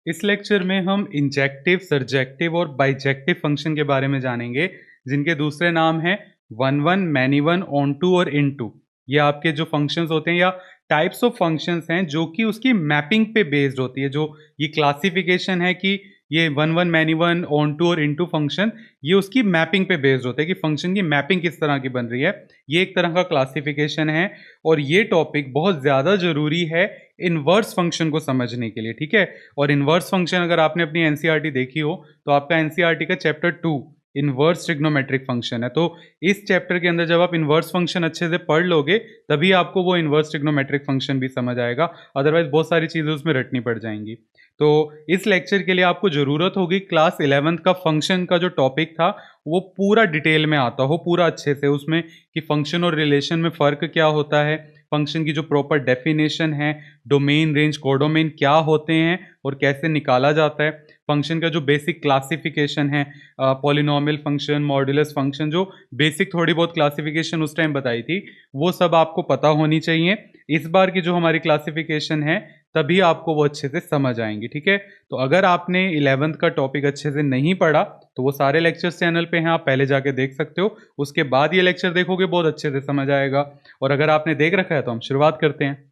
इस लेक्चर में हम इंजेक्टिव, सर्जेक्टिव और बाइजेक्टिव फंक्शन के बारे में जानेंगे, जिनके दूसरे नाम हैं one one, many one, onto और इन टू। ये आपके जो फंक्शंस होते हैं या टाइप्स ऑफ फंक्शंस हैं जो कि उसकी मैपिंग पे बेस्ड होती है। जो ये क्लासिफिकेशन है कि ये one one, many one, onto और इन टू फंक्शन, ये उसकी मैपिंग पे बेस्ड होता है कि फंक्शन की मैपिंग किस तरह की बन रही है। ये एक तरह का क्लासिफिकेशन है और ये टॉपिक बहुत ज़्यादा ज़रूरी है इनवर्स फंक्शन को समझने के लिए, ठीक है। और इनवर्स फंक्शन अगर आपने अपनी एनसीईआरटी देखी हो तो आपका एनसीईआरटी का चैप्टर 2 इनवर्स ट्रिग्नोमेट्रिक फंक्शन है। तो इस चैप्टर के अंदर जब आप इनवर्स फंक्शन अच्छे से पढ़ लोगे तभी आपको वो इनवर्स ट्रिग्नोमेट्रिक फंक्शन भी समझ आएगा, अदरवाइज बहुत सारी चीज़ें उसमें रटनी पड़ जाएंगी। तो इस लेक्चर के लिए आपको ज़रूरत होगी क्लास 11th का फंक्शन का जो टॉपिक था वो पूरा डिटेल में आता हो, पूरा अच्छे से उसमें कि फंक्शन और रिलेशन में फ़र्क क्या होता है, फंक्शन की जो प्रॉपर डेफिनेशन है, डोमेन, रेंज, कोडोमेन क्या होते हैं और कैसे निकाला जाता है, फंक्शन का जो बेसिक क्लासिफिकेशन है, पॉलिनोमियल फंक्शन, मॉड्यूलस फंक्शन, जो बेसिक थोड़ी बहुत क्लासिफिकेशन उस टाइम बताई थी वो सब आपको पता होनी चाहिए। इस बार की जो हमारी क्लासिफिकेशन है तभी आपको वो अच्छे से समझ आएंगी, ठीक है। तो अगर आपने 11th का टॉपिक अच्छे से नहीं पढ़ा तो वो सारे लेक्चर्स चैनल पे हैं, आप पहले जाके देख सकते हो, उसके बाद ये लेक्चर देखोगे बहुत अच्छे से समझ आएगा। और अगर आपने देख रखा है तो हम शुरुआत करते हैं।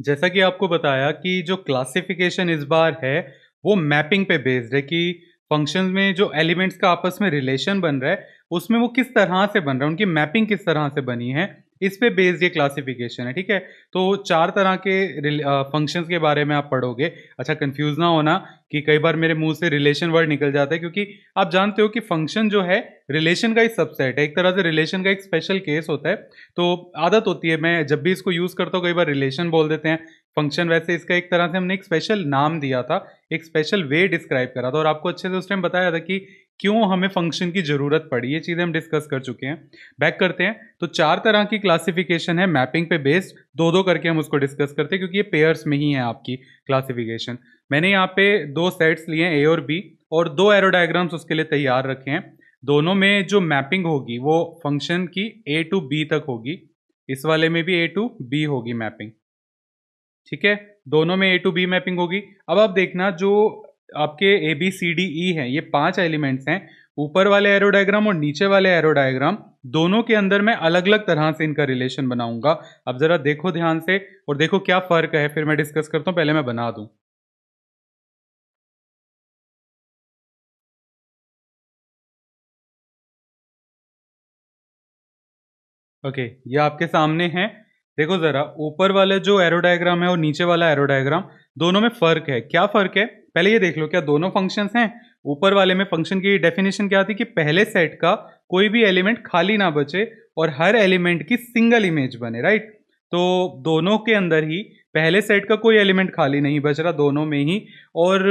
जैसा कि आपको बताया कि जो क्लासिफिकेशन इस बार है वो मैपिंग पे बेस्ड है कि फंक्शंस में जो एलिमेंट्स का आपस में रिलेशन बन रहा है उसमें वो किस तरह से बन रहा है, उनकी मैपिंग किस तरह से बनी है, इस पे बेस्ड ये क्लासिफिकेशन है, ठीक है। तो 4 तरह के फंक्शंस के बारे में आप पढ़ोगे। अच्छा, कंफ्यूज ना होना कि कई बार मेरे मुंह से रिलेशन वर्ड निकल जाता है, क्योंकि आप जानते हो कि फंक्शन जो है रिलेशन का ही सबसेट है, एक तरह से रिलेशन का एक स्पेशल केस होता है। तो आदत होती है, मैं जब भी इसको यूज करता हूँ कई बार रिलेशन बोल देते हैं, फंक्शन वैसे इसका एक तरह से हमने एक स्पेशल नाम दिया था, एक स्पेशल वे डिस्क्राइब करा था और आपको अच्छे से उस टाइम बताया था कि क्यों हमें फंक्शन की जरूरत पड़ी। ये चीजें हम डिस्कस कर चुके हैं। बैक करते हैं। तो 4 तरह की क्लासिफिकेशन है मैपिंग पे बेस्ड, दो दो करके हम उसको डिस्कस करते हैं क्योंकि ये पेयर्स में ही है आपकी क्लासिफिकेशन। मैंने यहाँ पे 2 सेट्स लिए हैं, ए और बी, और 2 एरो डायग्राम्स उसके लिए तैयार रखे हैं। दोनों में जो मैपिंग होगी वो फंक्शन की ए टू बी तक होगी, इस वाले में भी ए टू बी होगी मैपिंग, ठीक है। दोनों में ए टू बी मैपिंग होगी। अब आप देखना, जो आपके A B C D E हैं, ये 5 एलिमेंट्स हैं। ऊपर वाले एरो डायग्राम और नीचे वाले एरो डायग्राम दोनों के अंदर मैं अलग अलग तरह से इनका रिलेशन बनाऊंगा। अब जरा देखो ध्यान से और देखो क्या फर्क है, फिर मैं डिस्कस करता हूं। पहले मैं बना दूं। ओके, ये आपके सामने है। देखो जरा, ऊपर वाले जो एरो डायग्राम है और नीचे वाला एरो डायग्राम, दोनों में फर्क है। क्या फर्क है पहले ये देख लो, क्या दोनों फंक्शंस हैं? ऊपर वाले में फंक्शन की डेफिनेशन क्या थी कि पहले सेट का कोई भी एलिमेंट खाली ना बचे और हर एलिमेंट की सिंगल इमेज बने, राइट। तो दोनों के अंदर ही पहले सेट का कोई एलिमेंट खाली नहीं बच रहा, दोनों में ही। और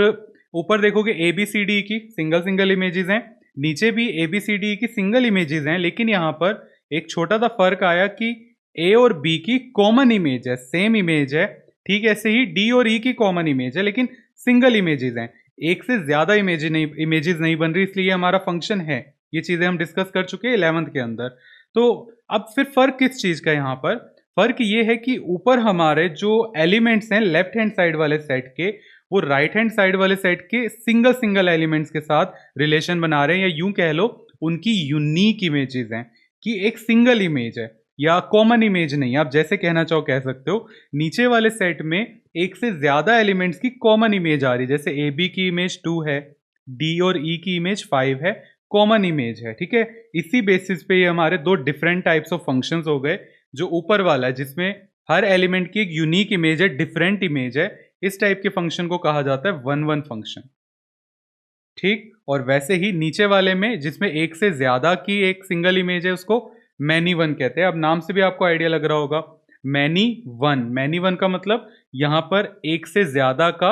ऊपर देखोगे ए बी सी डी की सिंगल सिंगल इमेजेस हैं, नीचे भी ए बी सी डी की सिंगल इमेजेस हैं, लेकिन यहाँ पर एक छोटा सा फर्क आया कि ए और बी की कॉमन इमेज है, सेम इमेज है, ठीक। ऐसे ही डी और ई की कॉमन इमेज है लेकिन सिंगल इमेजेस हैं, एक से ज्यादा इमेजेस नहीं बन रही, इसलिए हमारा फंक्शन है। ये चीजें हम डिस्कस कर चुके हैं 11th के अंदर। तो अब फिर फर्क किस चीज का यहाँ पर? फर्क ये है कि ऊपर हमारे जो एलिमेंट्स हैं लेफ्ट हैंड साइड वाले सेट के, वो राइट हैंड साइड वाले सेट के सिंगल सिंगल एलिमेंट्स के साथ रिलेशन बना रहे हैं, या यूं कह लो उनकी यूनिक इमेजेस हैं, कि एक सिंगल इमेज है या कॉमन इमेज नहीं, आप जैसे कहना चाहो कह सकते हो। नीचे वाले सेट में एक से ज्यादा एलिमेंट्स की कॉमन इमेज आ रही है, जैसे ए बी की इमेज 2 है, डी और ई की इमेज 5 है, कॉमन इमेज है, ठीक है। इसी बेसिस पे ये हमारे दो डिफरेंट टाइप्स ऑफ फंक्शंस हो गए। जो ऊपर वाला है जिसमें हर एलिमेंट की एक यूनिक इमेज है, डिफरेंट इमेज है, इस टाइप के फंक्शन को कहा जाता है वन वन फंक्शन, ठीक। और वैसे ही नीचे वाले में जिसमें एक से ज्यादा की एक सिंगल इमेज है उसको मैनी वन कहते हैं। अब नाम से भी आपको आइडिया लग रहा होगा, मैनी वन। मैनी वन का मतलब यहां पर एक से ज्यादा का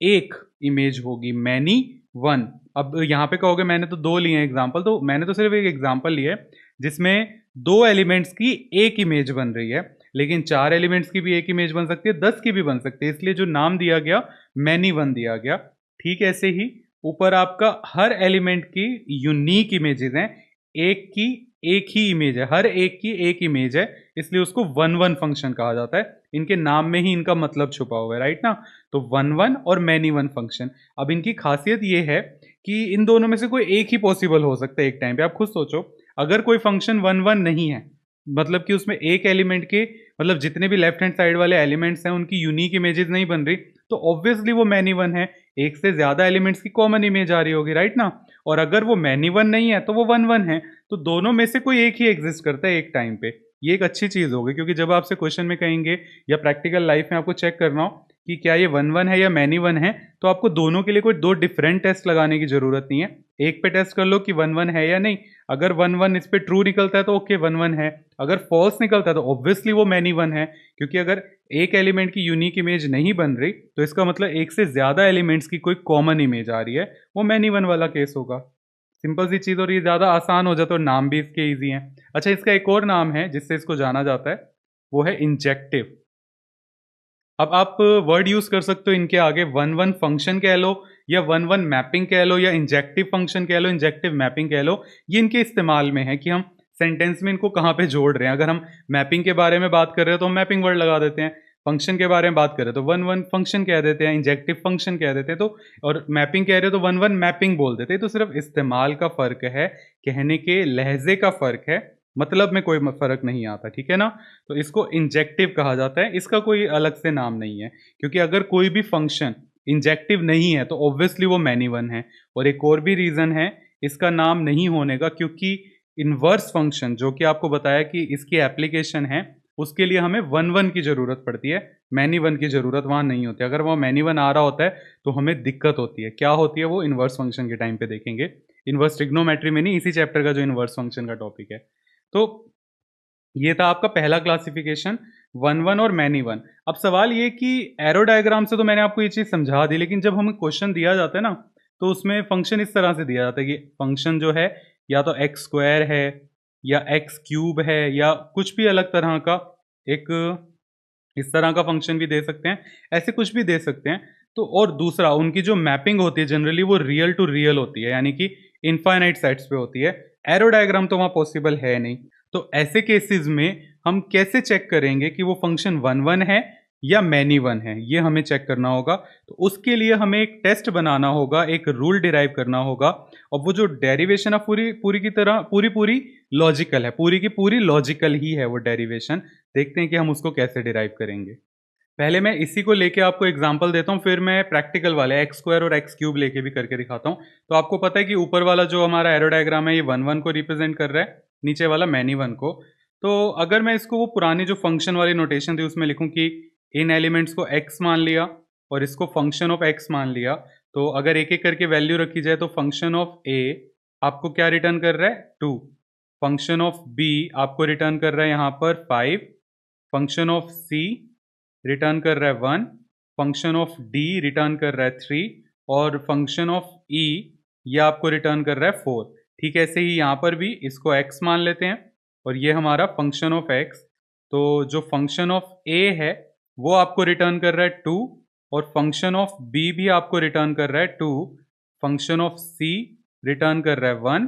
एक इमेज होगी, मैनी वन। अब यहां पे कहोगे मैंने तो 2 लिए हैं एग्जाम्पल, तो मैंने तो सिर्फ एक एग्जाम्पल लिया है जिसमें 2 एलिमेंट्स की एक इमेज बन रही है, लेकिन 4 एलिमेंट्स की भी एक इमेज बन सकती है, 10 की भी बन सकती है, इसलिए जो नाम दिया गया मैनी वन दिया गया, ठीक। ऐसे ही ऊपर आपका हर एलिमेंट की यूनिक इमेजेस हैं, एक की एक ही इमेज है, हर एक की एक इमेज है, इसलिए उसको वन वन फंक्शन कहा जाता है। इनके नाम में ही इनका मतलब छुपा हुआ है, राइट ना। तो वन वन और मैनी वन फंक्शन। अब इनकी खासियत ये है कि इन दोनों में से कोई एक ही पॉसिबल हो सकता है एक टाइम पे। आप खुद सोचो, अगर कोई फंक्शन वन वन नहीं है, मतलब कि उसमें एक एलिमेंट के, मतलब जितने भी लेफ्ट हैंड साइड वाले एलिमेंट्स हैं उनकी यूनिक इमेजेस नहीं बन रही, तो ऑब्वियसली वो मैनी वन है। एक से ज्यादा एलिमेंट्स की कॉमन इमेज आ रही होगी, राइट ना। और अगर वो मैनी वन नहीं है तो वो वन वन है। तो दोनों में से कोई एक ही एग्जिस्ट करता है एक टाइम पे। ये एक अच्छी चीज होगी, क्योंकि जब आपसे क्वेश्चन में कहेंगे या प्रैक्टिकल लाइफ में आपको चेक करना हो कि क्या ये वन वन है या मैनी वन है, तो आपको दोनों के लिए कोई दो डिफरेंट टेस्ट लगाने की जरूरत नहीं है। एक पे टेस्ट कर लो कि वन वन है या नहीं। अगर वन वन इस पे ट्रू निकलता है तो ओके वन वन है, अगर फॉल्स निकलता है तो ऑब्वियसली वो मैनी वन है। क्योंकि अगर एक एलिमेंट की यूनिक इमेज नहीं बन रही तो इसका मतलब एक से ज्यादा एलिमेंट्स की कोई कॉमन इमेज आ रही है, वो मैनी वन वाला केस होगा। सिंपल सी चीज, और ये ज्यादा आसान हो जाता है और नाम भी इसके इजी हैं। अच्छा, इसका एक और नाम है जिससे इसको जाना जाता है, वो है इंजेक्टिव। अब आप वर्ड यूज कर सकते हो इनके आगे, वन वन फंक्शन कह लो या वन वन मैपिंग कह लो या इंजेक्टिव फंक्शन कह लो, इंजेक्टिव मैपिंग कह लो। ये इनके इस्तेमाल में है कि हम सेंटेंस में इनको कहाँ पे जोड़ रहे हैं। अगर हम मैपिंग के बारे में बात कर रहे हो तो हम मैपिंग वर्ड लगा देते हैं, फंक्शन के बारे में बात कर रहे हो तो वन वन फंक्शन कह देते हैं, इंजेक्टिव फंक्शन कह देते हैं, तो और मैपिंग कह रहे हो तो वन वन मैपिंग बोल देते हैं। तो सिर्फ इस्तेमाल का फर्क है, कहने के लहजे का फर्क है, मतलब में कोई फर्क नहीं आता, ठीक है ना। तो इसको इंजेक्टिव कहा जाता है, इसका कोई अलग से नाम नहीं है। क्योंकि अगर कोई भी फंक्शन इंजेक्टिव नहीं है तो ऑब्वियसली वो मैनी वन है। और एक और भी रीजन है इसका नाम नहीं होने का, क्योंकि इनवर्स फंक्शन जो कि आपको बताया कि इसकी एप्लीकेशन है, उसके लिए हमें वन वन की जरूरत पड़ती है, मैनी वन की जरूरत वहां नहीं होती। अगर वहां मैनी वन आ रहा होता है तो हमें दिक्कत होती है। क्या होती है वो इनवर्स फंक्शन के टाइम पे देखेंगे, इनवर्स ट्रिग्नोमेट्री में नहीं, इसी चैप्टर का जो इनवर्स फंक्शन का टॉपिक है। तो ये था आपका पहला क्लासिफिकेशन, वन वन और मैनी वन। अब सवाल ये कि एरो डायग्राम से तो मैंने आपको ये चीज़ समझा दी, लेकिन जब हमें क्वेश्चन दिया जाता है ना, तो उसमें फंक्शन इस तरह से दिया जाता है कि फंक्शन जो है या तो एक्स स्क्वायर है या एक्स क्यूब है या कुछ भी अलग तरह का एक इस तरह का फंक्शन भी दे सकते हैं, ऐसे कुछ भी दे सकते हैं। तो और दूसरा, उनकी जो मैपिंग होती है जनरली वो रियल टू रियल होती है, यानी कि इनफाइनाइट सेट्स पे होती है। एरो डायग्राम तो वहाँ पॉसिबल है नहीं। तो ऐसे केसेस में हम कैसे चेक करेंगे कि वो फंक्शन वन वन है या मैनी वन है, ये हमें चेक करना होगा। तो उसके लिए हमें एक टेस्ट बनाना होगा, एक रूल डिराइव करना होगा। और वो जो डेरिवेशन है पूरी पूरी की तरह पूरी पूरी लॉजिकल है, पूरी की पूरी लॉजिकल ही है वो डेरिवेशन। देखते हैं कि हम उसको कैसे डिराइव करेंगे। पहले मैं इसी को लेके आपको एग्जांपल देता हूँ, फिर मैं प्रैक्टिकल वाले एक्स स्क्वायर और एक्स क्यूब लेके भी करके दिखाता हूँ। तो आपको पता है कि ऊपर वाला जो हमारा एरो डायग्राम है ये वन वन को रिप्रेजेंट कर रहा है, नीचे वाला मैनी वन को। तो अगर मैं इसको वो पुरानी जो फंक्शन वाली नोटेशन थी उसमें लिखूँ कि इन एलिमेंट्स को एक्स मान लिया और इसको फंक्शन ऑफ एक्स मान लिया, तो अगर एक एक करके वैल्यू रखी जाए तो फंक्शन ऑफ ए आपको क्या रिटर्न कर रहा है, 2। फंक्शन ऑफ बी आपको रिटर्न कर रहा है यहाँ पर 5। फंक्शन ऑफ सी रिटर्न कर रहा है 1। फंक्शन ऑफ डी रिटर्न कर रहा है 3। और फंक्शन ऑफ ई ये आपको रिटर्न कर रहा है 4। ठीक है, ऐसे ही यहाँ पर भी इसको x मान लेते हैं और ये हमारा फंक्शन ऑफ x। तो जो फंक्शन ऑफ a है वो आपको रिटर्न कर रहा है 2 और फंक्शन ऑफ b भी आपको रिटर्न कर रहा है 2। फंक्शन ऑफ c रिटर्न कर रहा है 1।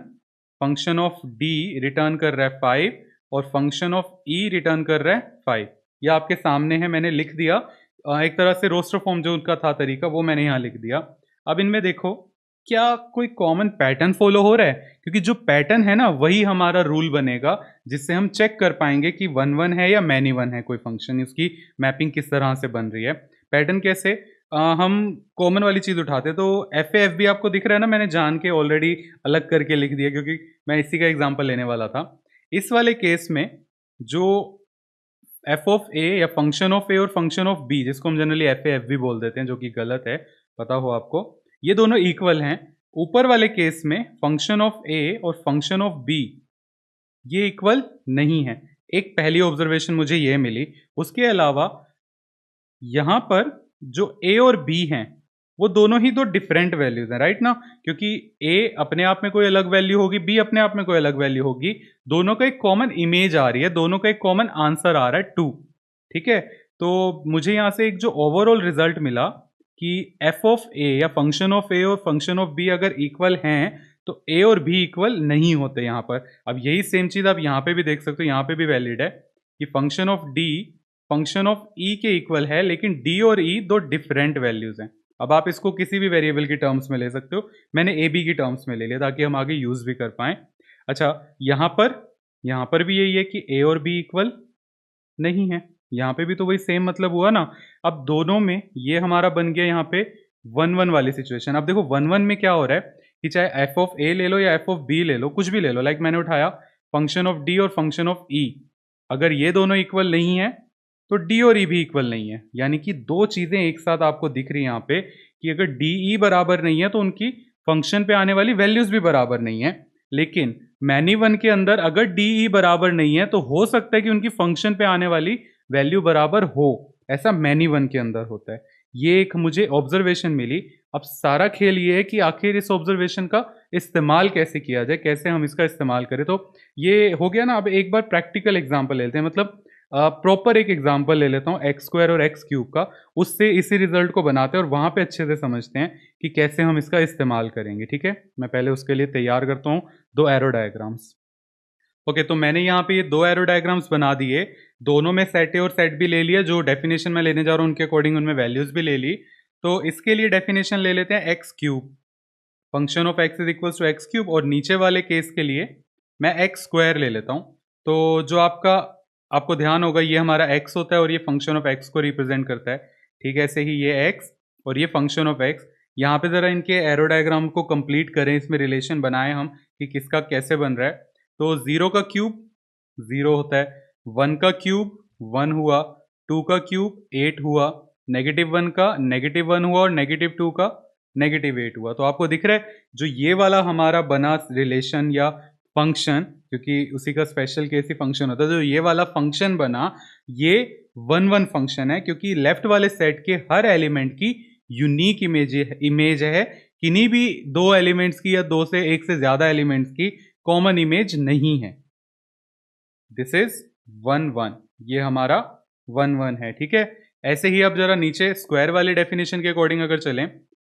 फंक्शन ऑफ d रिटर्न कर रहा है 5 और फंक्शन ऑफ e रिटर्न कर रहा है 5। ये आपके सामने है, मैंने लिख दिया। एक तरह से रोस्टर फॉर्म जो उनका था तरीका वो मैंने यहाँ लिख दिया। अब इनमें देखो क्या कोई कॉमन पैटर्न फॉलो हो रहा है, क्योंकि जो पैटर्न है ना वही हमारा रूल बनेगा जिससे हम चेक कर पाएंगे कि वन वन है या मैनी वन है कोई फंक्शन, उसकी मैपिंग किस तरह से बन रही है। पैटर्न कैसे, हम कॉमन वाली चीज उठाते हैं, तो एफ भी आपको दिख रहा है ना, मैंने जान के ऑलरेडी अलग करके लिख दिया क्योंकि मैं इसी का एग्जाम्पल लेने वाला था। इस वाले केस में जो एफ ऑफ ए या फंक्शन ऑफ ए और फंक्शन ऑफ बी, जिसको हम जनरली एफ भी बोल देते हैं जो कि गलत है, पता हो आपको, ये दोनों इक्वल हैं। ऊपर वाले केस में फंक्शन ऑफ ए और फंक्शन ऑफ बी ये इक्वल नहीं है। एक पहली ऑब्जर्वेशन मुझे ये मिली। उसके अलावा यहां पर जो ए और बी हैं वो दोनों ही दो डिफरेंट वैल्यूज हैं, राइट ना, क्योंकि ए अपने आप में कोई अलग वैल्यू होगी, बी अपने आप में कोई अलग वैल्यू होगी। दोनों का एक कॉमन इमेज आ रही है, दोनों का एक कॉमन आंसर आ रहा है 2। ठीक है, तो मुझे यहां से एक जो ओवरऑल रिजल्ट मिला कि एफ ऑफ ए या फंक्शन ऑफ ए और फंक्शन ऑफ बी अगर इक्वल हैं तो ए और बी इक्वल नहीं होते यहाँ पर। अब यही सेम चीज़ आप यहाँ पे भी देख सकते हो, यहाँ पे भी वैलिड है कि function of D function of E के इक्वल है, लेकिन डी और ई दो डिफरेंट वैल्यूज हैं। अब आप इसको किसी भी वेरिएबल की टर्म्स में ले सकते हो, मैंने ए बी की टर्म्स में ले लिया ताकि हम आगे यूज भी कर पाएं। अच्छा, यहाँ पर भी यही है कि ए और बी इक्वल नहीं है, यहाँ पे भी तो वही सेम मतलब हुआ ना। अब दोनों में ये हमारा बन गया यहाँ पे 1-1 वाली सिचुएशन। अब देखो 1-1 में क्या हो रहा है कि चाहे एफ ऑफ ए ले लो या एफ ऑफ बी ले लो, कुछ भी ले लो, लाइक मैंने उठाया फंक्शन ऑफ डी और फंक्शन ऑफ ई, अगर ये दोनों इक्वल नहीं है तो डी और ई भी इक्वल नहीं है। यानी कि दो चीजें एक साथ आपको दिख रही है यहाँ पे कि अगर डी ई बराबर नहीं है तो उनकी फंक्शन पे आने वाली वैल्यूज भी बराबर नहीं है। लेकिन मैनी वन के अंदर अगर डी ई बराबर नहीं है तो हो सकता है कि उनकी फंक्शन पे आने वाली वैल्यू बराबर हो, ऐसा मैनी वन के अंदर होता है। ये एक मुझे ऑब्जर्वेशन मिली। अब सारा खेल ये है कि आखिर इस ऑब्जर्वेशन का इस्तेमाल कैसे किया जाए, कैसे हम इसका इस्तेमाल करें। तो ये हो गया ना। अब एक बार प्रैक्टिकल एग्जांपल लेते हैं, मतलब प्रॉपर एक एग्जांपल ले लेता हूँ एक्स स्क्वायर और एक्स क्यूब का, उससे इसी रिजल्ट को बनाते हैं और वहां पे अच्छे से समझते हैं कि कैसे हम इसका इस्तेमाल करेंगे। ठीक है, मैं पहले उसके लिए तैयार करता हूँ दो एरो डायग्राम्स। ओके, तो मैंने यहाँ पे ये दो एरो डायग्राम्स बना दिए, दोनों में सेट ए और सेट बी ले लिया, जो डेफिनेशन में लेने जा रहा हूँ उनके अकॉर्डिंग उनमें वैल्यूज भी ले ली। तो इसके लिए डेफिनेशन ले लेते हैं x cube, function of x is equal to x cube, और नीचे वाले केस के लिए मैं एक्स स्क्वायर ले लेता हूँ। तो जो आपको ध्यान होगा ये हमारा x होता है और ये फंक्शन ऑफ x को रिप्रेजेंट करता है। ठीक है, ऐसे ही ये x और ये फंक्शन ऑफ x। यहाँ पे ज़रा इनके एरो डायग्राम को कंप्लीट करें, इसमें रिलेशन बनाएं हम कि किसका कैसे बन रहा है। तो 0 का क्यूब 0 होता है, 1 का क्यूब 1 हुआ, 2 का क्यूब 8 हुआ, -1 का -1 हुआ और -2 का -8 हुआ। तो आपको दिख रहा है जो ये वाला हमारा बना रिलेशन या फंक्शन, क्योंकि उसी का स्पेशल केस ही फंक्शन होता है, जो ये वाला फंक्शन बना ये 1-1 फंक्शन है, क्योंकि लेफ्ट वाले सेट के हर एलिमेंट की यूनिक इमेज है, किन्हीं भी दो एलिमेंट्स की या दो से एक से ज्यादा एलिमेंट्स की कॉमन इमेज नहीं है। दिस इज 1-1, ये हमारा 1-1 है। ठीक है, ऐसे ही अब जरा नीचे स्क्वायर वाले डेफिनेशन के अकॉर्डिंग अगर चलें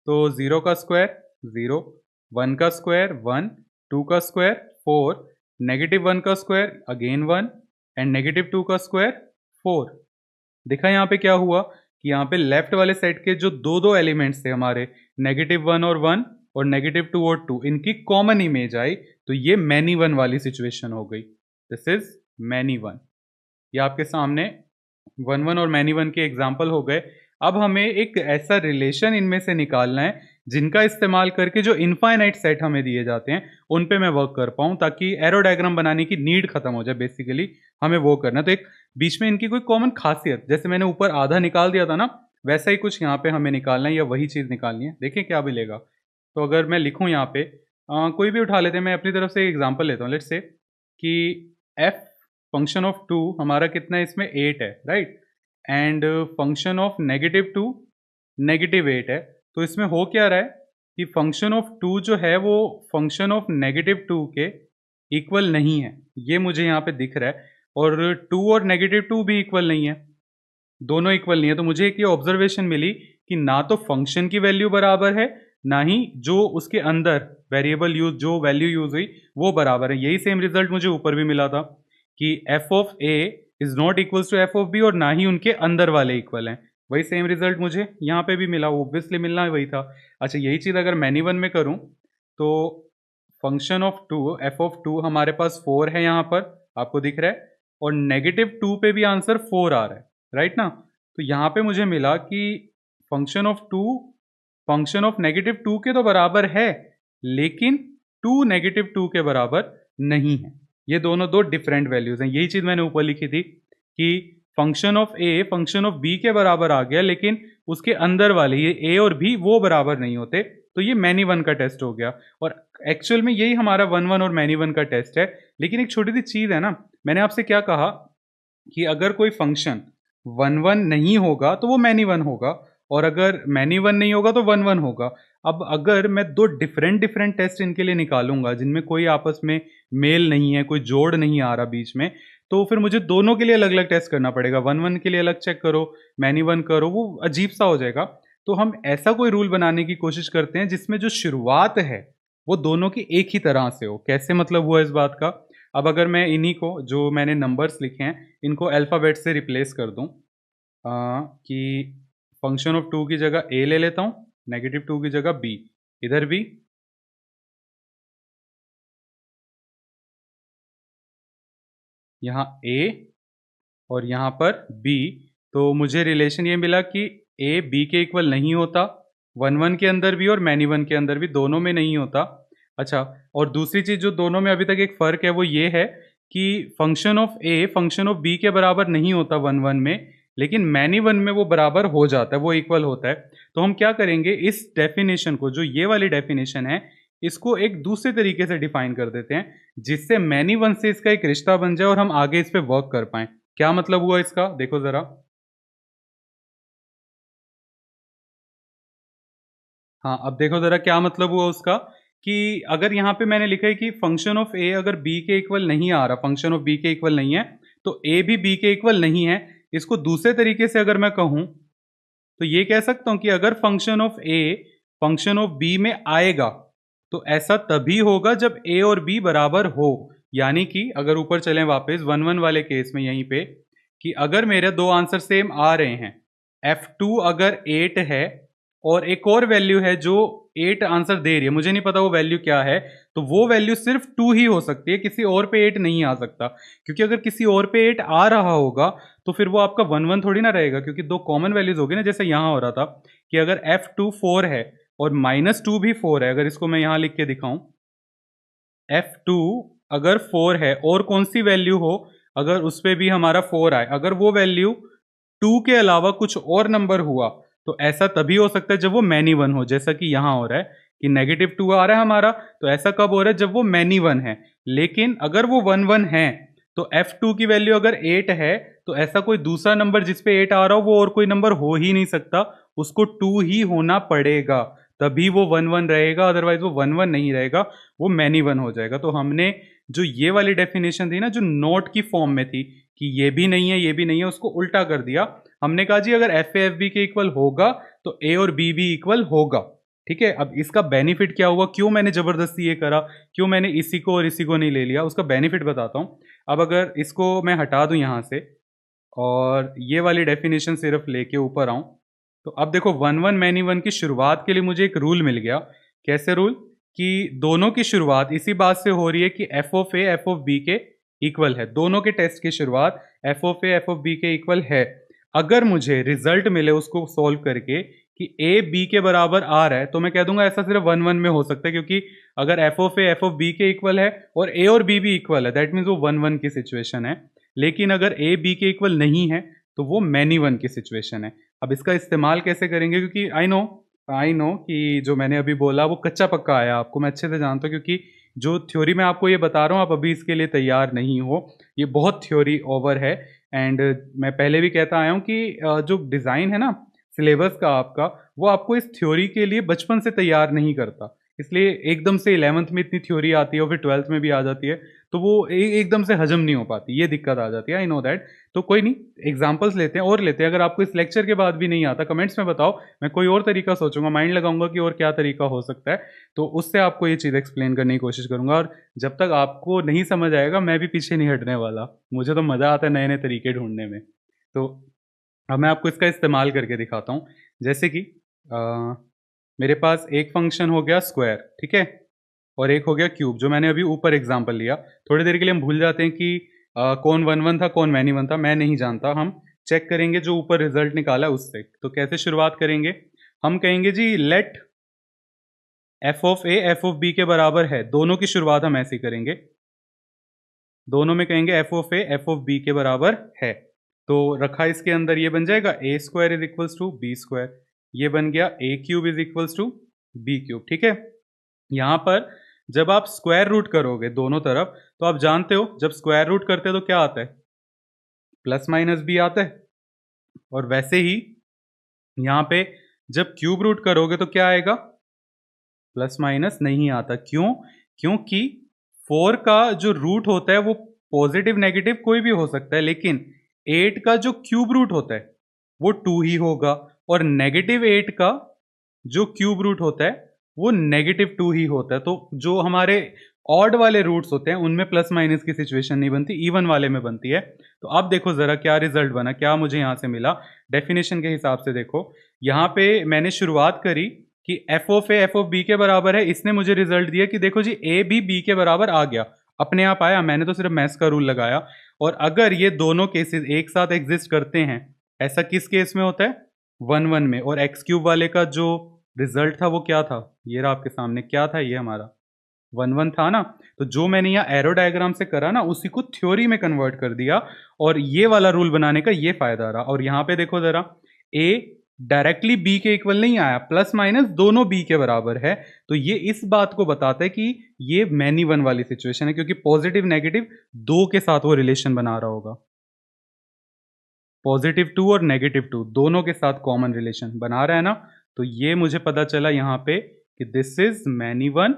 तो 0 का स्क्वायर 0, 1 का स्क्वायर 1, 2 का स्क्वायर 4, -1 का स्क्वायर अगेन 1 एंड -2 का स्क्वायर 4। देखा यहाँ पे क्या हुआ कि यहाँ पे लेफ्ट वाले सेट के जो दो एलिमेंट्स थे हमारे, -1 और 1 और -2 और 2, इनकी कॉमन इमेज आई, तो ये मैनी वन वाली सिचुएशन हो गई। This is many one. ये आपके सामने 1-1 और मैनी वन के एग्जाम्पल हो गए। अब हमें एक ऐसा रिलेशन इनमें से निकालना है जिनका इस्तेमाल करके जो इनफाइनाइट सेट हमें दिए जाते हैं उन पे मैं वर्क कर पाऊँ, ताकि एरो डायग्राम बनाने की नीड खत्म हो जाए। बेसिकली हमें वो करना, तो एक बीच में इनकी कोई कॉमन खासियत, जैसे मैंने ऊपर आधा निकाल दिया था ना, वैसा ही कुछ यहाँ पे हमें निकालना है या वही चीज़ निकालनी है। देखिए क्या मिलेगा। तो अगर मैं लिखूँ यहाँ पे कोई भी उठा लेते हैं, मैं अपनी तरफ से एग्जाम्पल लेता हूँ। लेट्स से कि एफ फंक्शन ऑफ 2 हमारा कितना है, इसमें 8 है, राइट, एंड फंक्शन ऑफ -2 -8 है। तो इसमें हो क्या रहा है कि फंक्शन ऑफ 2 जो है वो फंक्शन ऑफ -2 के इक्वल नहीं है, ये मुझे यहाँ पे दिख रहा है, और 2 और -2 भी इक्वल नहीं है, दोनों इक्वल नहीं है। तो मुझे एक ये ऑब्जर्वेशन मिली कि ना तो फंक्शन की वैल्यू बराबर है, ना ही जो उसके अंदर वेरिएबल यूज जो वैल्यू यूज हुई वो बराबर है। यही सेम रिजल्ट मुझे ऊपर भी मिला था कि f of a is not equal to f of b, और ना ही उनके अंदर वाले इक्वल हैं। वही सेम रिजल्ट मुझे यहाँ पे भी मिला, ऑब्वियसली मिलना वही था। अच्छा, यही चीज़ अगर मैनी वन में करूँ तो फंक्शन ऑफ 2 एफ ऑफ 2 हमारे पास 4 है यहाँ पर, आपको दिख रहा है, और -2 पे भी आंसर 4 आ रहा है, राइट ना। तो यहाँ पे मुझे मिला कि फंक्शन ऑफ 2 फंक्शन ऑफ -2 के तो बराबर है, लेकिन 2 -2 के बराबर नहीं है। ये दोनों दो डिफरेंट वैल्यूज हैं। यही चीज़ मैंने ऊपर लिखी थी कि function of a function of B के बराबर आ गया, लेकिन उसके अंदर वाले ये ए और बी वो बराबर नहीं होते। तो ये मैनी वन का टेस्ट हो गया, और एक्चुअल में यही हमारा 1-1 और मैनी वन का टेस्ट है। लेकिन एक छोटी सी चीज़ है ना, मैंने आपसे क्या कहा कि अगर कोई फंक्शन 1-1 नहीं होगा तो वो मैनी वन होगा, और अगर मैनी वन नहीं होगा तो 1-1 होगा। अब अगर मैं दो डिफरेंट टेस्ट इनके लिए निकालूंगा जिनमें कोई आपस में मेल नहीं है, कोई जोड़ नहीं आ रहा बीच में, तो फिर मुझे दोनों के लिए अलग अलग टेस्ट करना पड़ेगा। 1-1 के लिए अलग चेक करो, मैनी वन करो, वो अजीब सा हो जाएगा। तो हम ऐसा कोई रूल बनाने की कोशिश करते हैं जिसमें जो शुरुआत है वो दोनों की एक ही तरह से हो। कैसे मतलब हुआ इस बात का? अब अगर मैं इन्हीं को जो मैंने नंबर्स लिखे हैं, इनको अल्फ़ाबेट से रिप्लेस कर दूँ कि फंक्शन ऑफ 2 की जगह a ले लेता हूँ, -2 की जगह b, इधर भी यहाँ a और यहाँ पर b, तो मुझे रिलेशन ये मिला कि a b के इक्वल नहीं होता, 1 के अंदर भी और मैनी 1 के अंदर भी, दोनों में नहीं होता। अच्छा, और दूसरी चीज़ जो दोनों में अभी तक एक फ़र्क है वो ये है कि function of a function of b के बराबर नहीं होता 1 में, लेकिन मैनी 1 में वो बराबर हो जाता है, वो इक्वल होता है। तो हम क्या करेंगे, इस डेफिनेशन को, जो ये वाली डेफिनेशन है, इसको एक दूसरे तरीके से डिफाइन कर देते हैं, जिससे मैनी 1 से इसका एक रिश्ता बन जाए और हम आगे इस पे वर्क कर पाएँ। क्या मतलब हुआ इसका? देखो ज़रा। हाँ, अब देखो ज़रा क्या मतलब हुआ उसका, कि अगर यहाँ पे मैंने लिखा है कि फंक्शन ऑफ a अगर b के इक्वल नहीं आ रहा, फंक्शन ऑफ b के इक्वल नहीं है, तो a भी b के इक्वल नहीं है। इसको दूसरे तरीके से अगर मैं कहूँ, तो ये कह सकता हूँ कि अगर function of a function of b में आएगा, तो ऐसा तभी होगा जब a और b बराबर हो। यानी कि अगर ऊपर चलें वापस 1 वाले केस में, यहीं पे, कि अगर मेरे दो आंसर सेम आ रहे हैं, f2 अगर 8 है और एक और वैल्यू है जो 8 आंसर दे रही है, मुझे नहीं पता वो वैल्यू क्या है, तो वो वैल्यू सिर्फ 2 ही हो सकती है, किसी और पे 8 नहीं आ सकता। क्योंकि अगर किसी और पे 8 आ रहा होगा, तो फिर वो आपका 1 थोड़ी ना रहेगा, क्योंकि दो कॉमन वैल्यूज होगी ना, जैसे यहाँ हो रहा था कि अगर f2 4 है और -2 भी 4 है, अगर इसको मैं यहाँ लिख के दिखाऊं, f2 अगर 4 है और कौन सी वैल्यू हो, अगर उस पर भी हमारा 4 आए, अगर वो वैल्यू 2 के अलावा कुछ और नंबर हुआ, तो ऐसा तभी हो सकता है जब वो मैनी 1 हो, जैसा कि यहां हो रहा है कि -2 आ रहा है हमारा, तो ऐसा कब हो रहा है, जब वो मैनी 1 है। लेकिन अगर वो 1 है, तो f2 की वैल्यू अगर 8 है, तो ऐसा कोई दूसरा नंबर जिस पे 8 आ रहा हो वो और कोई नंबर हो ही नहीं सकता, उसको 2 ही होना पड़ेगा, तभी वो 1 रहेगा, अदरवाइज वो 1 नहीं रहेगा, वो मैनी 1 हो जाएगा। तो हमने जो ये वाली डेफिनेशन थी ना, जो नोट की फॉर्म में थी कि ये भी नहीं है ये भी नहीं है, उसको उल्टा कर दिया। हमने कहा जी अगर एफ ए एफ बी के इक्वल होगा, तो ए और बी भी इक्वल होगा। ठीक है, अब इसका बेनिफिट क्या हुआ, क्यों मैंने जबरदस्ती ये करा, क्यों मैंने इसी को और इसी को नहीं ले लिया, उसका बेनिफिट बताता हूं। अब अगर इसको मैं हटा दूं यहां से और ये वाली डेफिनेशन सिर्फ लेके ऊपर आऊं, तो अब देखो 1 मैनी 1 की शुरुआत के लिए मुझे एक रूल मिल गया। कैसे रूल? कि दोनों की शुरुआत इसी बात से हो रही है कि f of A f of B के इक्वल है, दोनों के टेस्ट की शुरुआत f of A f of B के इक्वल है। अगर मुझे रिजल्ट मिले उसको सॉल्व करके कि ए बी के बराबर आ रहा है, तो मैं कह दूंगा ऐसा सिर्फ 1 में हो सकता है, क्योंकि अगर f of A f of B के इक्वल है और ए और बी भी इक्वल है, दैट मीन्स वो 1 की सिचुएशन है। लेकिन अगर ए बी के इक्वल नहीं है, तो वो मैनी 1 की सिचुएशन है। अब इसका इस्तेमाल कैसे करेंगे, क्योंकि आई नो कि जो मैंने अभी बोला वो कच्चा पक्का आया आपको, मैं अच्छे से जानता हूँ, क्योंकि जो थ्योरी मैं आपको ये बता रहा हूँ आप अभी इसके लिए तैयार नहीं हो, ये बहुत थ्योरी ओवर है। एंड मैं पहले भी कहता आया हूँ कि जो डिज़ाइन है ना सिलेबस का आपका, वो आपको इस थ्योरी के लिए बचपन से तैयार नहीं करता, इसलिए एकदम से 11th में इतनी थ्योरी आती है और फिर 12th में भी आ जाती है, तो वो एकदम से हजम नहीं हो पाती, ये दिक्कत आ जाती है, आई नो दैट। तो कोई नहीं, एग्जांपल्स लेते हैं और लेते हैं। अगर आपको इस लेक्चर के बाद भी नहीं आता, कमेंट्स में बताओ, मैं कोई और तरीका सोचूंगा, माइंड लगाऊंगा कि और क्या तरीका हो सकता है, तो उससे आपको ये चीज़ एक्सप्लेन करने की कोशिश करूंगा। और जब तक आपको नहीं समझ आएगा, मैं भी पीछे नहीं हटने वाला, मुझे तो मज़ा आता है नए नए तरीके ढूंढने में। तो अब मैं आपको इसका इस्तेमाल करके दिखाता हूँ। जैसे कि अ, मेरे पास एक फंक्शन हो गया स्क्वायर, ठीक है, और एक हो गया क्यूब, जो मैंने अभी ऊपर एग्जांपल लिया। थोड़ी देर के लिए हम भूल जाते हैं कि कौन 1 था कौन मैनी 1 था, मैं नहीं जानता, हम चेक करेंगे जो ऊपर रिजल्ट निकाला उससे। तो कैसे शुरुआत करेंगे, हम कहेंगे जी let f of A f of B के बराबर है, दोनों की शुरुआत हम ऐसे ही करेंगे, दोनों में कहेंगे f of A f of B के बराबर है। तो रखा इसके अंदर, ये बन जाएगा A square is equals to B square, ये बन गया A cube is equals to B cube. ठीक है, यहां पर जब आप स्क्वायर रूट करोगे दोनों तरफ, तो आप जानते हो जब स्क्वायर रूट करते हो तो क्या आता है, प्लस माइनस भी आता है। और वैसे ही यहां पे जब क्यूब रूट करोगे तो क्या आएगा, प्लस माइनस नहीं आता। क्यों? क्योंकि 4 का जो रूट होता है वो पॉजिटिव नेगेटिव कोई भी हो सकता है, लेकिन 8 का जो क्यूब रूट होता है वो 2 ही होगा, और -8 का जो क्यूब रूट होता है वो -2 ही होता है। तो जो हमारे ऑड वाले रूट्स होते हैं उनमें प्लस माइनस की सिचुएशन नहीं बनती, इवन वाले में बनती है। तो अब देखो ज़रा क्या रिजल्ट बना, क्या मुझे यहाँ से मिला। डेफिनेशन के हिसाब से देखो, यहाँ पे मैंने शुरुआत करी कि f of A f of B के बराबर है। इसने मुझे रिजल्ट दिया कि देखो जी ए भी बी के बराबर आ गया, अपने आप आया, मैंने तो सिर्फ मैथ्स का रूल लगाया। और अगर ये दोनों केसेस एक साथ एग्जिस्ट करते हैं, ऐसा किस केस में होता है, 1 1 में। और एक्स क्यूब वाले का जो रिजल्ट था वो क्या था, ये रहा आपके सामने, क्या था ये हमारा 1 1 था ना। तो जो मैंने यहाँ एरो डायग्राम से करा ना, उसी को थ्योरी में कन्वर्ट कर दिया, और ये वाला रूल बनाने का ये फायदा रहा। और यहाँ पे देखो जरा, ए डायरेक्टली बी के इक्वल नहीं आया, प्लस माइनस दोनों बी के बराबर है। तो ये इस बात को बताता है कि ये मैनी वन वाली सिचुएशन है, क्योंकि पॉजिटिव नेगेटिव दो के साथ वो रिलेशन बना रहा होगा। +2 और -2 दोनों के साथ कॉमन रिलेशन बना रहा है ना। तो ये मुझे पता चला यहाँ पे कि दिस इज मैनी वन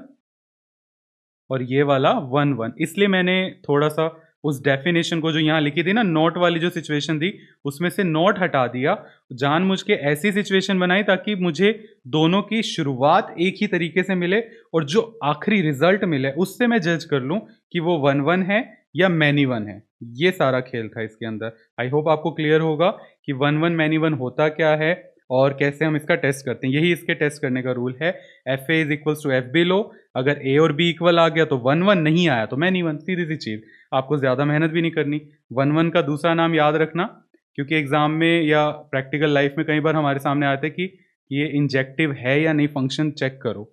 और ये वाला 1 1। इसलिए मैंने थोड़ा सा उस डेफिनेशन को जो यहाँ लिखी थी ना, नॉट वाली जो सिचुएशन थी, उसमें से नॉट हटा दिया, जानबूझ के ऐसी सिचुएशन बनाई ताकि मुझे दोनों की शुरुआत एक ही तरीके से मिले और जो आखिरी रिजल्ट मिले उससे मैं जज कर लूँ कि वो 1 1 है या मैनी वन है। ये सारा खेल था इसके अंदर। आई होप आपको क्लियर होगा कि 1 1 मैनी वन होता क्या है और कैसे हम इसका टेस्ट करते हैं। यही इसके टेस्ट करने का रूल है, f A is equals to f B लो। अगर ए और बी इक्वल आ गया तो 1 1, नहीं आया तो मैनी वन, सीधी सी चीज़। आपको ज़्यादा मेहनत भी नहीं करनी। 1 1 का दूसरा नाम याद रखना, क्योंकि एग्जाम में या प्रैक्टिकल लाइफ में कई बार हमारे सामने आते कि ये इंजेक्टिव है या नहीं, फंक्शन चेक करो।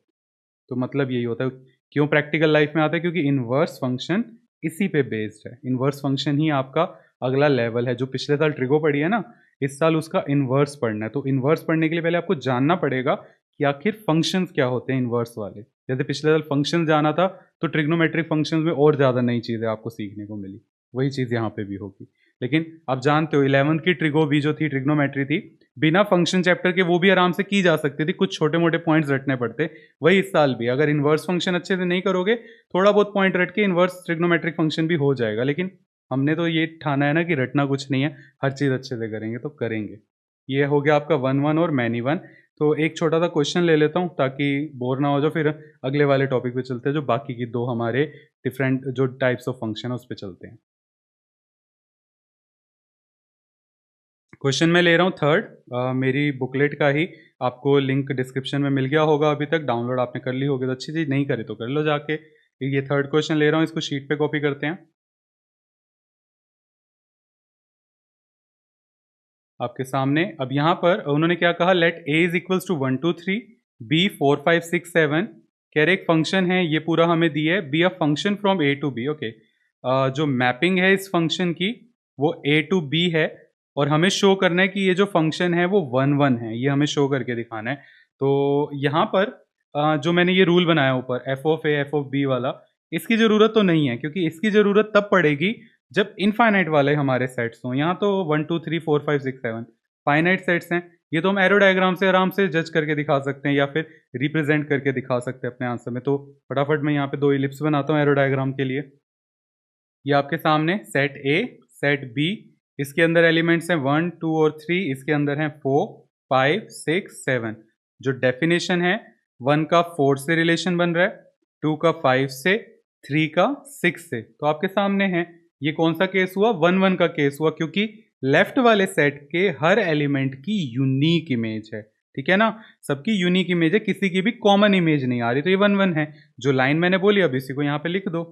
तो मतलब यही होता है। क्यों प्रैक्टिकल लाइफ में आता है, क्योंकि इनवर्स फंक्शन इसी पे बेस्ड है। इनवर्स फंक्शन ही आपका अगला लेवल है। जो पिछले साल ट्रिगो पढ़ी है ना, इस साल उसका इनवर्स पढ़ना है। तो इनवर्स पढ़ने के लिए पहले आपको जानना पड़ेगा कि आखिर फंक्शंस क्या होते हैं इनवर्स वाले। जैसे पिछले साल फंक्शन जाना था, तो ट्रिग्नोमेट्रिक फंक्शंस में और ज़्यादा नई चीज़ें आपको सीखने को मिली। वही चीज़ यहाँ पे भी होगी। लेकिन आप जानते हो 11th की ट्रिगो भी जो थी, ट्रिग्नोमेट्री थी, बिना फंक्शन चैप्टर के वो भी आराम से की जा सकती थी। कुछ छोटे मोटे पॉइंट्स रटने पड़ते। वही इस साल भी, अगर इन्वर्स फंक्शन अच्छे से नहीं करोगे, थोड़ा बहुत पॉइंट रट के इन्वर्स ट्रिग्नोमेट्रिक फंक्शन भी हो जाएगा। लेकिन हमने तो ये ठाना है ना कि रटना कुछ नहीं है, हर चीज़ अच्छे से करेंगे तो करेंगे। ये हो गया आपका 1 1 और मैनी वन। तो एक छोटा सा क्वेश्चन ले लेता हूँ ताकि बोर ना हो जाओ, फिर अगले वाले टॉपिक पे चलते हैं, जो बाकी की दो हमारे डिफरेंट जो टाइप्स ऑफ फंक्शन है उस पर चलते हैं। क्वेश्चन मैं ले रहा हूँ थर्ड, मेरी बुकलेट का ही। आपको लिंक डिस्क्रिप्शन में मिल गया होगा, अभी तक डाउनलोड आपने कर ली होगी तो अच्छी चीज़, नहीं करे तो कर लो जाके। ये थर्ड क्वेश्चन ले रहा हूँ, इसको शीट पे कॉपी करते हैं। आपके सामने अब यहाँ पर उन्होंने क्या कहा, let a is equals to 1 2 3, b 4 5 6 7। कह रहे एक फंक्शन है, ये पूरा हमें दिया है, b a function from a to b. Okay, जो मैपिंग है इस फंक्शन की वो ए टू बी है, और हमें शो करना है कि ये जो फंक्शन है वो 1 1 है, ये हमें शो करके दिखाना है। तो यहाँ पर जो मैंने ये रूल बनाया ऊपर, f of A f of b वाला, इसकी ज़रूरत तो नहीं है, क्योंकि इसकी ज़रूरत तब पड़ेगी जब इनफाइनाइट वाले हमारे सेट्स हों। यहाँ तो 1 2 3 4 5 6 7 फाइनाइट सेट्स हैं। ये तो हम एरो डायग्राम से आराम से जज करके दिखा सकते हैं या फिर रिप्रेजेंट करके दिखा सकते हैं अपने आंसर में। तो फटाफट मैं यहाँ पे दो इलिप्स बनाता हूँ एरो डायग्राम के लिए। ये आपके सामने सेट ए, सेट बी, इसके अंदर एलिमेंट्स हैं 1 2 और 3, इसके अंदर हैं 4 5 6 7। जो डेफिनेशन है, 1 का 4 से रिलेशन बन रहा है, 2 का 5 से, 3 का 6 से। तो आपके सामने है, ये कौन सा केस हुआ, 1 1 का केस हुआ, क्योंकि लेफ्ट वाले सेट के हर एलिमेंट की यूनिक इमेज है। ठीक है ना, सबकी यूनिक इमेज है, किसी की भी कॉमन इमेज नहीं आ रही, तो ये 1 1 है। जो लाइन मैंने बोली अब इसी को यहाँ पे लिख दो,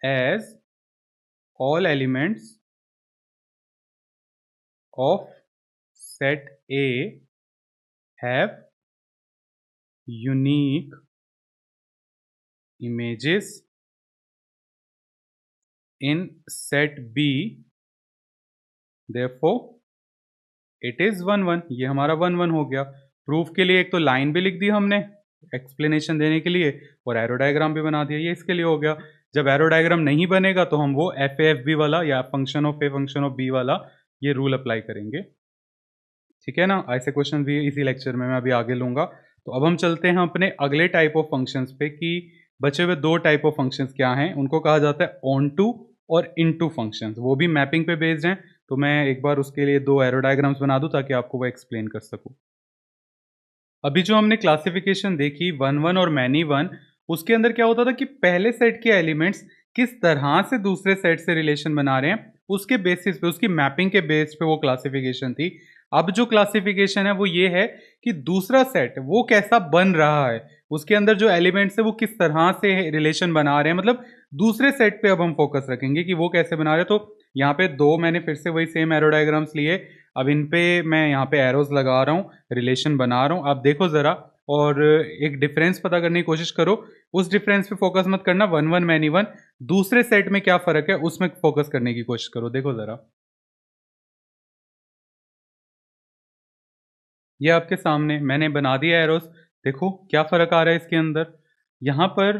as all elements of set A have unique images in set B, therefore it is 1 1। ये हमारा 1 1 हो गया। प्रूफ के लिए एक तो लाइन भी लिख दी हमने एक्सप्लेनेशन देने के लिए, और एरो डायग्राम भी बना दिया, ये इसके लिए हो गया। जब एरो डायग्राम नहीं बनेगा तो हम वो एफ ए एफ बी वाला या function of a function of b वाला ये रूल अप्लाई करेंगे। ठीक है ना, ऐसे क्वेश्चन भी इसी लेक्चर में मैं अभी आगे लूँगा। तो अब हम चलते हैं अपने अगले टाइप ऑफ फंक्शंस पे, कि बचे हुए दो टाइप ऑफ फंक्शंस क्या हैं। उनको कहा जाता है ऑन टू और इन टू फंक्शंस, वो भी मैपिंग पे बेस्ड हैं। तो मैं एक बार उसके लिए दो एरो डायग्राम्स बना दूं ताकि आपको वो एक्सप्लेन कर सकूं। अभी जो हमने क्लासिफिकेशन देखी वन वन और मैनी वन, उसके अंदर क्या होता था कि पहले सेट के एलिमेंट्स किस तरह से दूसरे सेट से रिलेशन बना रहे हैं, उसके बेसिस पे, उसकी मैपिंग के बेस पे वो क्लासिफिकेशन थी। अब जो क्लासिफिकेशन है वो ये है कि दूसरा सेट वो कैसा बन रहा है, उसके अंदर जो एलिमेंट्स है वो किस तरह से रिलेशन बना रहे हैं, मतलब दूसरे सेट पे अब हम फोकस रखेंगे कि वो कैसे बना रहे हैं। तो यहाँ पे दो मैंने फिर से वही सेम एरो डायग्राम्स लिए, अब इन पे मैं यहाँ पे एरोज लगा रहा हूँ, रिलेशन बना रहा हूँ। आप देखो जरा और एक डिफरेंस पता करने की कोशिश करो। उस डिफरेंस पे फोकस मत करना, वन वन मैनी वन, दूसरे सेट में क्या फर्क है उसमें फोकस करने की कोशिश करो। देखो जरा, ये आपके सामने मैंने बना दिया एरोस। देखो क्या फर्क आ रहा है इसके अंदर। यहाँ पर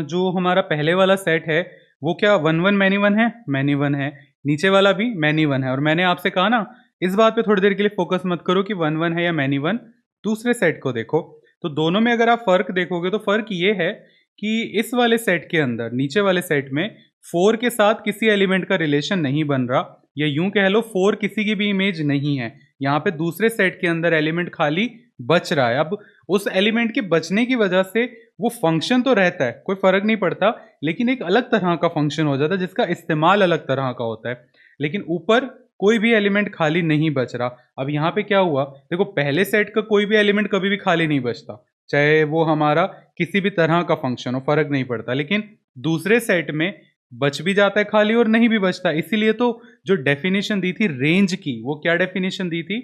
जो हमारा पहले वाला सेट है वो क्या वन वन मैनी वन है, मैनी वन है। नीचे वाला भी मैनी वन है। और मैंने आपसे कहा ना, इस बात पे थोड़ी देर के लिए फोकस मत करो कि वन वन है या मैनी वन, दूसरे सेट को देखो। तो दोनों में अगर आप फर्क देखोगे तो फर्क ये है कि इस वाले सेट के अंदर, नीचे वाले सेट में, फोर के साथ किसी एलिमेंट का रिलेशन नहीं बन रहा, या यूं कह लो फोर किसी की भी इमेज नहीं है। यहाँ पे दूसरे सेट के अंदर एलिमेंट खाली बच रहा है। अब उस एलिमेंट के बचने की वजह से वो फंक्शन तो रहता है, कोई फर्क नहीं पड़ता, लेकिन एक अलग तरह का फंक्शन हो जाता है जिसका इस्तेमाल अलग तरह का होता है। लेकिन ऊपर कोई भी एलिमेंट खाली नहीं बच रहा। अब यहाँ पे क्या हुआ, देखो पहले सेट का कोई भी एलिमेंट कभी भी खाली नहीं बचता, चाहे वो हमारा किसी भी तरह का फंक्शन हो, फर्क नहीं पड़ता। लेकिन दूसरे सेट में बच भी जाता है खाली और नहीं भी बचता। इसीलिए तो जो डेफिनेशन दी थी रेंज की, वो क्या डेफिनेशन दी थी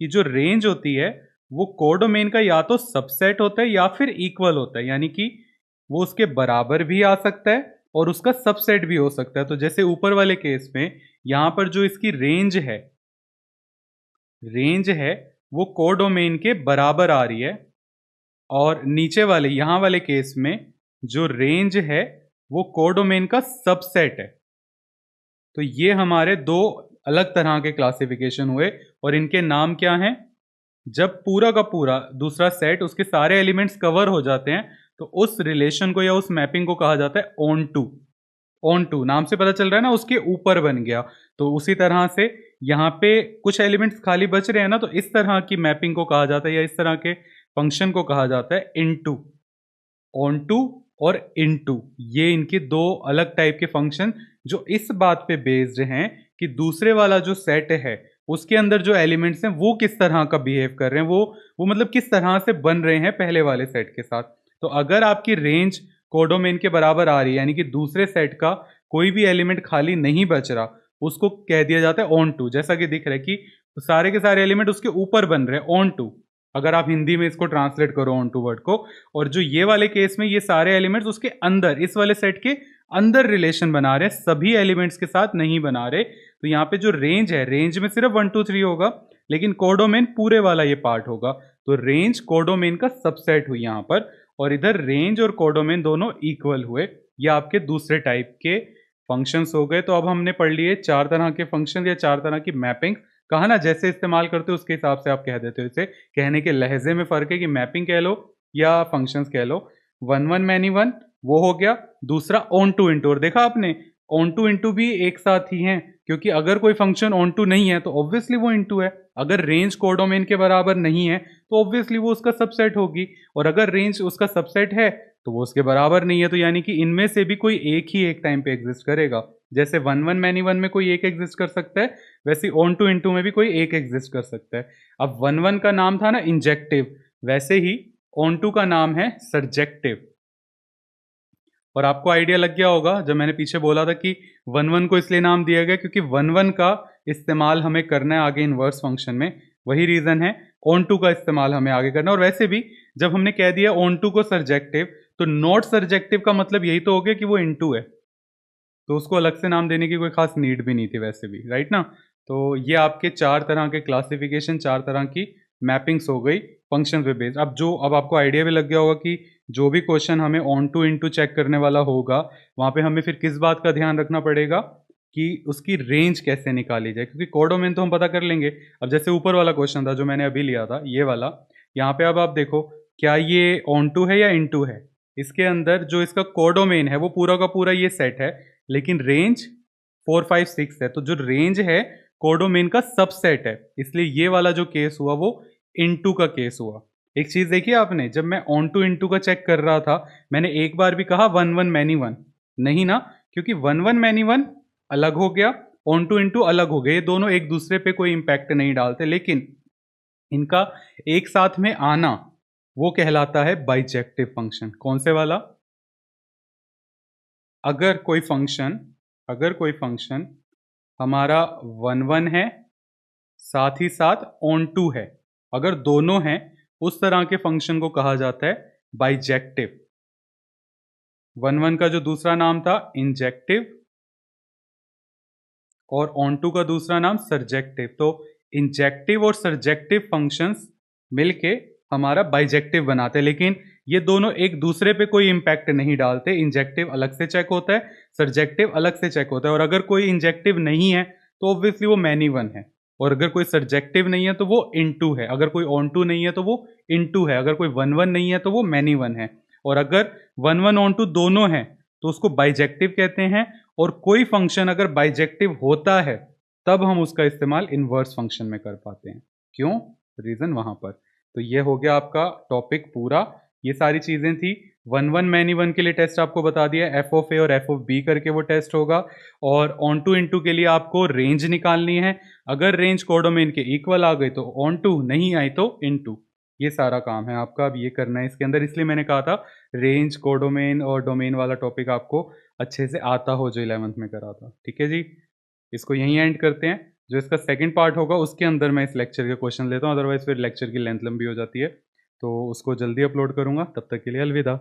कि जो रेंज होती है वो कोडोमेन का या तो सबसेट होता है या फिर इक्वल होता है, यानी कि वो उसके बराबर भी आ सकता है और उसका सबसेट भी हो सकता है। तो जैसे ऊपर वाले केस में यहां पर जो इसकी रेंज है वो कोडोमेन के बराबर आ रही है, और नीचे वाले यहां वाले केस में जो रेंज है वो कोडोमेन का सबसेट है। तो ये हमारे दो अलग तरह के क्लासिफिकेशन हुए, और इनके नाम क्या हैं। जब पूरा का पूरा दूसरा सेट, उसके सारे एलिमेंट्स कवर हो जाते हैं, तो उस रिलेशन को या उस मैपिंग को कहा जाता है ऑन टू। ऑन टू नाम से पता चल रहा है ना, उसके ऊपर बन गया। तो उसी तरह से यहाँ पे कुछ एलिमेंट्स खाली बच रहे हैं ना, तो इस तरह की मैपिंग को कहा जाता है या इस तरह के फंक्शन को कहा जाता है इनटू। ऑन टू और इनटू, ये इनके दो अलग टाइप के फंक्शन जो इस बात पे बेस्ड हैं कि दूसरे वाला जो सेट है उसके अंदर जो एलिमेंट्स हैं वो किस तरह का बिहेव कर रहे हैं, वो मतलब किस तरह से बन रहे हैं पहले वाले सेट के साथ। तो अगर आपकी रेंज कोडोमेन के बराबर आ रही है, यानी कि दूसरे सेट का कोई भी एलिमेंट खाली नहीं बच रहा, उसको कह दिया जाता है ऑन टू। जैसा कि दिख रहा है कि सारे के सारे एलिमेंट उसके ऊपर बन रहे हैं ऑन टू, अगर आप हिंदी में इसको ट्रांसलेट करो ऑन टू वर्ड को। और जो ये वाले केस में ये सारे एलिमेंट्स उसके अंदर, इस वाले सेट के अंदर रिलेशन बना रहे हैं, सभी एलिमेंट्स के साथ नहीं बना रहे। तो यहाँ पे जो रेंज है, रेंज में सिर्फ 1 2 3 होगा, लेकिन कोडोमेन पूरे वाला ये पार्ट होगा। तो रेंज कोडोमेन का सबसेट हुई यहाँ पर, और इधर रेंज और कोडोमेन दोनों इक्वल हुए। ये आपके दूसरे टाइप के फंक्शंस हो गए। तो अब हमने पढ़ लिए चार तरह के फंक्शन या चार तरह की मैपिंग। कहा ना, जैसे इस्तेमाल करते हो उसके हिसाब से आप कह देते हो। इसे कहने के लहजे में फर्क है कि मैपिंग कह लो या फंक्शंस कह लो। वन वन मैनी वन वो हो गया। दूसरा ऑन टू इंटू, और देखा आपने ऑन टू इंटू भी एक साथ ही हैं, क्योंकि अगर कोई फंक्शन ऑन टू नहीं है तो ऑब्वियसली वो इंटू है। अगर रेंज कोडोमेन के बराबर नहीं है तो ऑब्वियसली वो उसका सबसेट होगी, और अगर रेंज उसका सबसेट है तो वो उसके बराबर नहीं है। तो यानी कि इनमें से भी कोई एक ही एक टाइम पे एग्जिस्ट करेगा। जैसे वन वन मैनी वन में कोई एक एग्जिस्ट कर सकता है, वैसे ऑन टू इंटू में भी कोई एक एग्जिस्ट कर सकता है। अब वन वन का नाम था ना इंजेक्टिव, वैसे ही ऑन टू का नाम है सरजेक्टिव। और आपको आइडिया लग गया होगा जब मैंने पीछे बोला था कि वन वन को इसलिए नाम दिया गया क्योंकि वन वन का इस्तेमाल हमें करना है आगे इनवर्स फंक्शन में। वही रीजन है ऑन टू का इस्तेमाल हमें आगे करना है। और वैसे भी जब हमने कह दिया ऑन टू को सरजेक्टिव, तो नॉट सरजेक्टिव का मतलब यही तो हो गया कि वो इनटू है, तो उसको अलग से नाम देने की कोई खास नीड भी नहीं थी वैसे भी, राइट ना। तो ये आपके चार तरह के क्लासिफिकेशन, चार तरह की मैपिंग्स हो गई फंक्शन पे बेस्ड। अब आपको आइडिया भी लग गया होगा कि जो भी क्वेश्चन हमें ऑन टू इनटू चेक करने वाला होगा, वहाँ पे हमें फिर किस बात का ध्यान रखना पड़ेगा कि उसकी रेंज कैसे निकाली जाए, क्योंकि कोडोमेन तो हम पता कर लेंगे। अब जैसे ऊपर वाला क्वेश्चन था जो मैंने अभी लिया था, ये वाला, यहाँ पे अब आप देखो क्या ये ऑन टू है या इनटू है। इसके अंदर जो इसका कोडोमेन है वो पूरा का पूरा ये सेट है, लेकिन रेंज 4 5 6 है। तो जो रेंज है कोडोमेन का सबसेट है, इसलिए ये वाला जो केस हुआ वो इनटू का केस हुआ। एक चीज देखिए आपने, जब मैं ऑन टू इनटू का चेक कर रहा था, मैंने एक बार भी कहा वन वन मैनी वन? नहीं ना, क्योंकि वन वन मैनी वन अलग हो गया, ऑन टू इनटू अलग हो गया, ये दोनों एक दूसरे पे कोई इंपैक्ट नहीं डालते, लेकिन इनका एक साथ में आना वो कहलाता है बाइजेक्टिव फंक्शन। कौन से वाला? अगर कोई फंक्शन हमारा वन वन है साथ ही साथ ऑन टू है, अगर दोनों हैं, उस तरह के फंक्शन को कहा जाता है बाइजेक्टिव। वन वन का जो दूसरा नाम था इंजेक्टिव और ऑन टू का दूसरा नाम सरजेक्टिव। तो इंजेक्टिव और सरजेक्टिव फंक्शंस मिलके हमारा बाइजेक्टिव बनाते हैं, लेकिन ये दोनों एक दूसरे पे कोई इंपैक्ट नहीं डालते। इंजेक्टिव अलग से चेक होता है, सरजेक्टिव अलग से चेक होता है, और अगर कोई इंजेक्टिव नहीं है तो ऑब्वियसली वो मैनी वन है, और अगर कोई सरजेक्टिव नहीं है तो वो इनटू है, अगर कोई ऑन टू नहीं है तो वो इनटू है, अगर कोई वन वन नहीं है तो वो मैनी वन है, और अगर वन वन ऑन टू दोनों हैं तो उसको बाइजेक्टिव कहते हैं। और कोई फंक्शन अगर बाइजेक्टिव होता है तब हम उसका इस्तेमाल इनवर्स फंक्शन में कर पाते हैं। क्यों? रीजन वहां पर। तो ये हो गया आपका टॉपिक पूरा। ये सारी चीजें थी। वन वन मैनी वन के लिए टेस्ट आपको बता दिया, एफ ऑफ ए और एफ ऑफ बी करके वो टेस्ट होगा। और ऑन टू इनटू के लिए आपको रेंज निकालनी है, अगर रेंज कोडोमेन के इक्वल आ गई तो ऑन टू, नहीं आई तो इनटू। ये सारा काम है आपका, अब ये करना है इसके अंदर, इसलिए मैंने कहा था रेंज कोडोमेन और डोमेन वाला टॉपिक आपको अच्छे से आता हो जो 11th में करा था। ठीक है जी, इसको यहीं एंड करते हैं। जो इसका सेकंड पार्ट होगा उसके अंदर मैं इस लेक्चर के क्वेश्चन लेता हूँ, अदरवाइज फिर लेक्चर की लेंथ लंबी हो जाती है, तो उसको जल्दी अपलोड करूँगा। तब तक के लिए अलविदा।